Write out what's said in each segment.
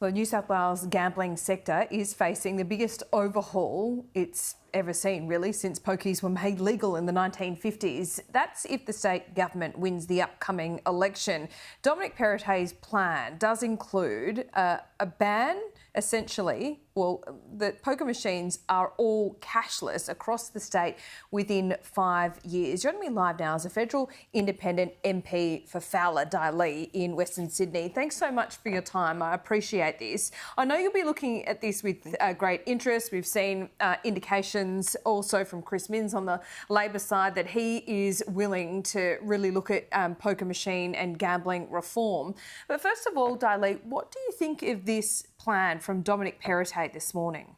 The New South Wales gambling sector is facing the biggest overhaul it's ever seen, really, since pokies were made legal in the 1950s. That's if the state government wins the upcoming election. Dominic Perrottet's plan does include a ban, essentially, that poker machines are all cashless across the state within 5 years. Joining me live now is a federal independent MP for Fowler, Dai in Western Sydney. Thanks so much for your time. I appreciate this. I know you'll be looking at this with great interest. We've seen indications also from Chris Minns on the Labor side that he is willing to really look at poker machine and gambling reform. But first of all, Dai, what do you think of this plan from Dominic Perrottet this morning?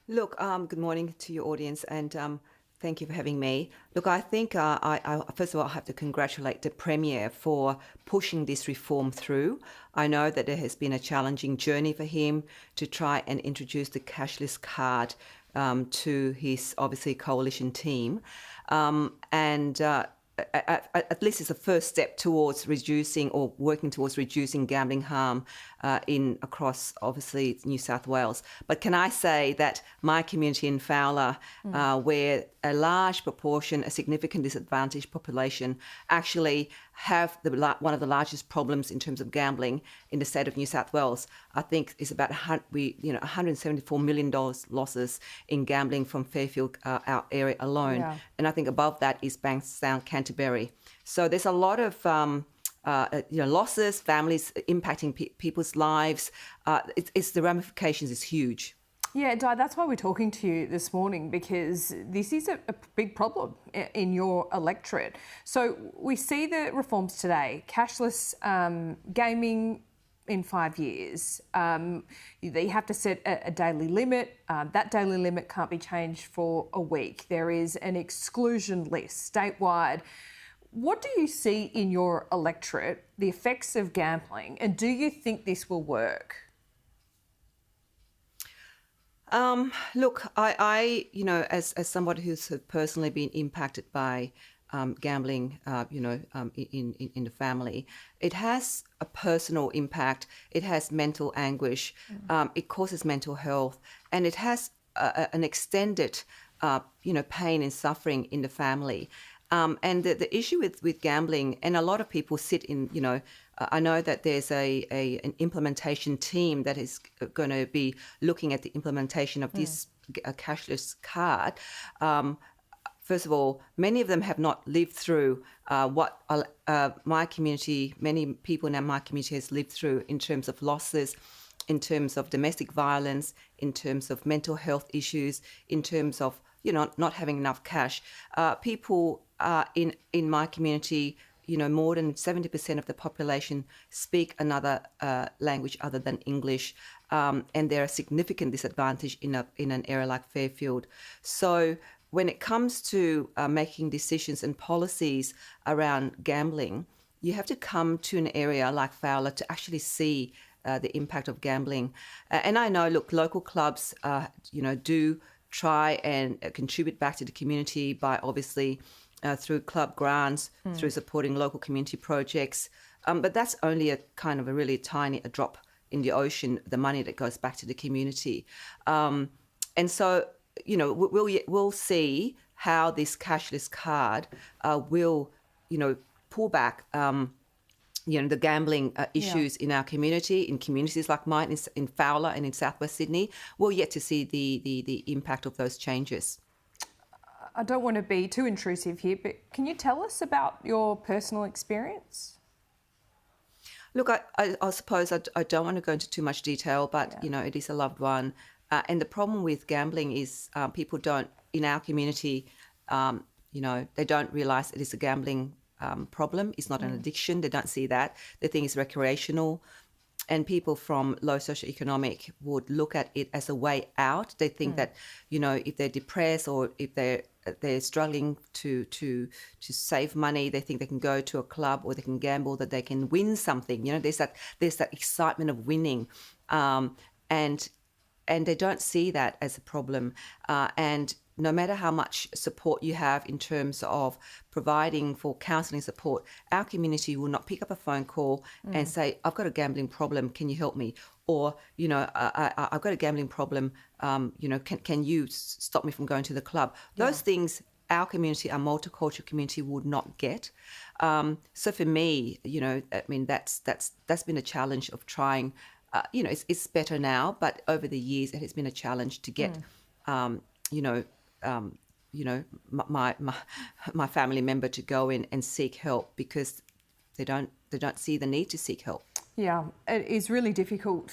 Look, good morning to your audience, and thank you for having me. Look, I think I first of all, I have to congratulate the Premier for pushing this reform through. I know that there has been a challenging journey for him to try and introduce the cashless card to his, obviously, coalition team. At least it's a first step towards reducing or working towards reducing gambling harm across, obviously, New South Wales. But can I say that my community in Fowler, where a large proportion, a significant disadvantaged population, actually have one of the largest problems in terms of gambling in the state of New South Wales. I think it's about $174 million losses in gambling from Fairfield, our area alone. Yeah. And I think above that is Bankstown, Canterbury. So there's a lot of losses, families impacting people's lives. It's the ramifications is huge. Yeah, Dai, that's why we're talking to you this morning, because this is a big problem in your electorate. So we see the reforms today, cashless gaming in 5 years. They have to set a daily limit. That daily limit can't be changed for a week. There is an exclusion list statewide. What do you see in your electorate, the effects of gambling, and do you think this will work? Look, I as somebody who's personally been impacted by gambling, in the family, it has a personal impact. It has mental anguish. It causes mental health, and it has an extended, pain and suffering in the family. And the issue with gambling, and a lot of people sit in, I know that there's an implementation team that is going to be looking at the implementation of this cashless card. First of all, many of them have not lived through what my community, many people in my community has lived through in terms of losses, in terms of domestic violence, in terms of mental health issues, in terms of, not having enough cash. People in my community, more than 70% of the population speak another language other than English, and they're a significant disadvantage in an area like Fairfield. So when it comes to making decisions and policies around gambling, you have to come to an area like Fowler to actually see the impact of gambling. And I know, look, local clubs, do try and contribute back to the community by obviously through club grants, through supporting local community projects. But that's only a really tiny drop in the ocean, the money that goes back to the community. And so, we'll see how this cashless card will, pull back, the gambling issues in our community, in communities like mine, in Fowler and in Southwest Sydney. We'll yet to see the impact of those changes. I don't want to be too intrusive here, but can you tell us about your personal experience? Look, I suppose I don't want to go into too much detail, but, it is a loved one. And the problem with gambling is people don't, in our community, they don't realise it is a gambling problem. It's not an addiction. They don't see that. They think it's recreational. And people from low socioeconomic would look at it as a way out. They think that, if they're depressed or if they're struggling to save money, they think they can go to a club or they can gamble, that they can win something. There's that excitement of winning, and they don't see that as a problem. And no matter how much support you have in terms of providing for counselling support, our community will not pick up a phone call and say, I've got a gambling problem, can you help me? Or, I've got a gambling problem, can you stop me from going to the club? Those things our community, our multicultural community, would not get. So for me, that's been a challenge of trying. It's better now, but over the years it has been a challenge to get, my family member to go in and seek help because they don't see the need to seek help. Yeah, it is really difficult,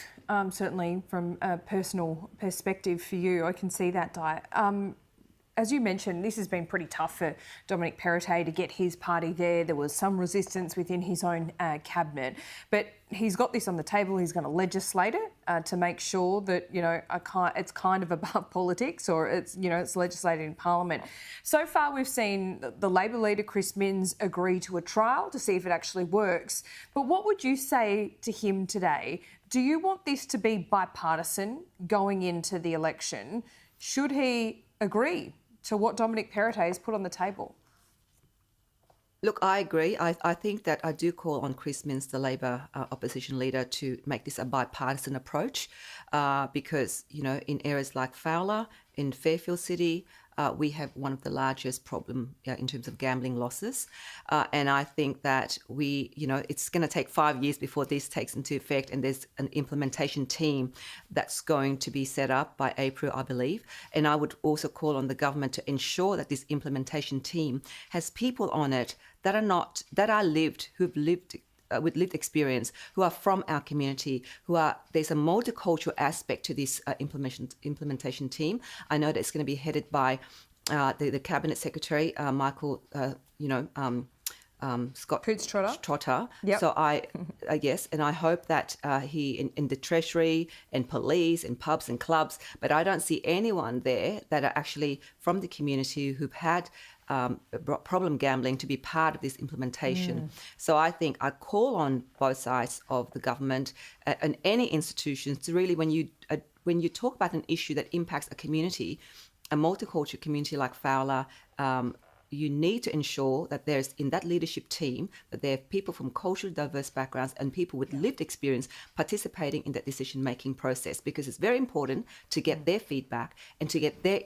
certainly from a personal perspective for you. I can see that, Di. As you mentioned, this has been pretty tough for Dominic Perrottet to get his party there. There was some resistance within his own cabinet, but he's got this on the table. He's going to legislate it to make sure that it's kind of above politics, or it's legislated in Parliament. So far, we've seen the Labor leader Chris Minns agree to a trial to see if it actually works. But what would you say to him today? Do you want this to be bipartisan going into the election? Should he agree to what Dominic Perrottet has put on the table? Look, I agree. I think that I do call on Chris Minns, the Labor opposition leader, to make this a bipartisan approach because, in areas like Fowler, in Fairfield City, we have one of the largest problem in terms of gambling losses. And I think that it's going to take 5 years before this takes into effect. And there's an implementation team that's going to be set up by April, I believe. And I would also call on the government to ensure that this implementation team has people on it who've lived with lived experience, who are from our community, there's a multicultural aspect to this implementation team. I know that it's going to be headed by the Cabinet Secretary, Michael, Scott Trotter. Yep. So yes, and I hope that he in the Treasury and police and pubs and clubs, but I don't see anyone there that are actually from the community who've had problem gambling to be part of this implementation. So I think I call on both sides of the government and any institutions to really, when you talk about an issue that impacts a community, a multicultural community like Fowler, you need to ensure that there's in that leadership team that there are people from culturally diverse backgrounds and people with lived experience participating in that decision-making process, because it's very important to get their feedback and to get their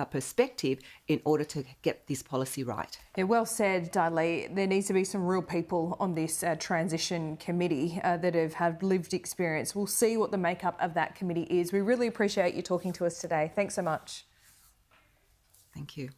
perspective in order to get this policy right. Yeah, well said, Dudley. There needs to be some real people on this transition committee that have had lived experience. We'll see what the makeup of that committee is. We really appreciate you talking to us today. Thanks so much. Thank you.